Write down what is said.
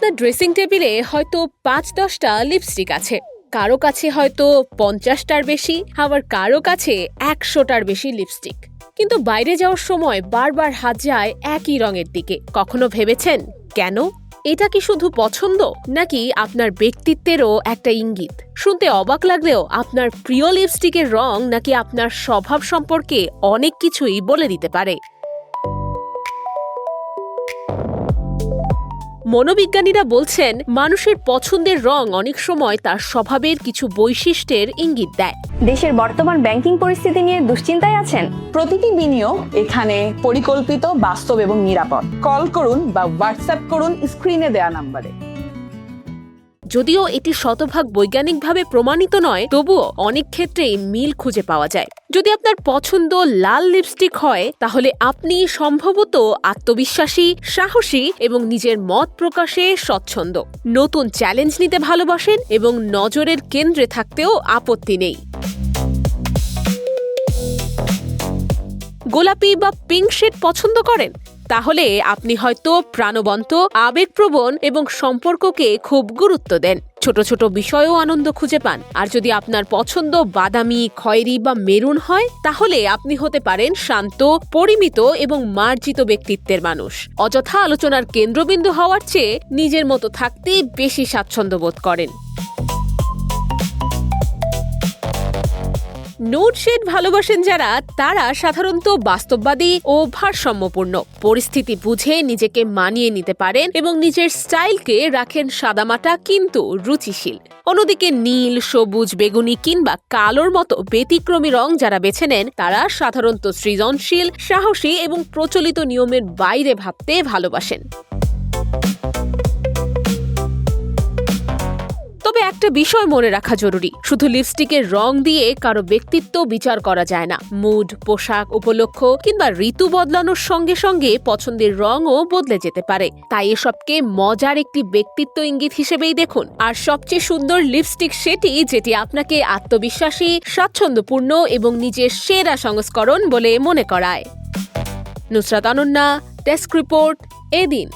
আপনার ড্রেসিং টেবিলে হয়তো ৫-১০টা লিপস্টিক আছে, কারো কাছে হয়তো ৫০টার বেশি, আবার কারো কাছে ১০০টার বেশি লিপস্টিক। কিন্তু বাইরে যাওয়ার সময় বারবার হাত যায় একই রঙের দিকে। কখনো ভেবেছেন কেন? এটা কি শুধু পছন্দ, নাকি আপনার ব্যক্তিত্বেরও একটা ইঙ্গিত? শুনতে অবাক লাগলেও আপনার প্রিয় লিপস্টিকের রং নাকি আপনার স্বভাব সম্পর্কে অনেক কিছুই বলে দিতে পারে। মনোবিজ্ঞানীরা বলছেন, মানুষের পছন্দের রং অনেক সময় তার স্বভাবের কিছু বৈশিষ্ট্যের ইঙ্গিত দেয়। দেশের বর্তমান ব্যাংকিং পরিস্থিতি নিয়ে দুশ্চিন্তায় আছেন? প্রতিটি বিনিয়োগ এখানে পরিকল্পিত, বাস্তব এবং নিরাপদ। কল করুন বা হোয়াটসঅ্যাপ করুন স্ক্রিনে দেয়া নাম্বারে। যদিও এটি শতভাগ বৈজ্ঞানিকভাবে প্রমাণিত নয়, তবুও অনেক ক্ষেত্রেই মিল খুঁজে পাওয়া যায়। যদি আপনার পছন্দ লাল লিপস্টিক হয়, তাহলে আপনি সম্ভবত আত্মবিশ্বাসী, সাহসী এবং নিজের মত প্রকাশে স্বচ্ছন্দ। নতুন চ্যালেঞ্জ নিতে ভালোবাসেন এবং নজরের কেন্দ্রে থাকতেও আপত্তি নেই। গোলাপি বা পিঙ্ক শেড পছন্দ করেন? তাহলে আপনি হয়তো প্রাণবন্ত, আবেগপ্রবণ এবং সম্পর্ককে খুব গুরুত্ব দেন। ছোট ছোট বিষয়েও আনন্দ খুঁজে পান। আর যদি আপনার পছন্দ বাদামি, খয়েরি বা মেরুন হয়, তাহলে আপনি হতে পারেন শান্ত, পরিমিত এবং মার্জিত ব্যক্তিত্বের মানুষ। অযথা আলোচনার কেন্দ্রবিন্দু হওয়ার চেয়ে নিজের মতো থাকতে বেশি স্বাচ্ছন্দ্য বোধ করেন। নোট শেড ভালোবাসেন যারা, তারা সাধারণত বাস্তববাদী ও ভারসাম্যপূর্ণ। পরিস্থিতি বুঝে নিজেকে মানিয়ে নিতে পারেন এবং নিজের স্টাইলকে রাখেন সাদামাটা কিন্তু রুচিশীল। অন্যদিকে নীল, সবুজ, বেগুনি কিংবা কালোর মতো ব্যতিক্রমী রং যারা বেছে নেন, তারা সাধারণত সৃজনশীল, সাহসী এবং প্রচলিত নিয়মের বাইরে ভাবতে ভালোবাসেন। তবে একটা বিষয় মনে রাখা জরুরি, শুধু লিপস্টিকের রং দিয়ে কারো ব্যক্তিত্ব বিচার করা যায় না। মুড, পোশাক, উপলক্ষ কিংবা ঋতু বদলানোর সঙ্গে সঙ্গে পছন্দের রঙও বদলে যেতে পারে। তাই এসবকে মজার একটি ব্যক্তিত্ব ইঙ্গিত হিসেবেই দেখুন। আর সবচেয়ে সুন্দর লিপস্টিক সেটি যেটি আপনাকে আত্মবিশ্বাসী, স্বাচ্ছন্দ্যপূর্ণ এবং নিজের সেরা সংস্করণ বলে মনে করায়। নুসরাত অনন্যা, ডেস্ক রিপোর্ট, এদিন।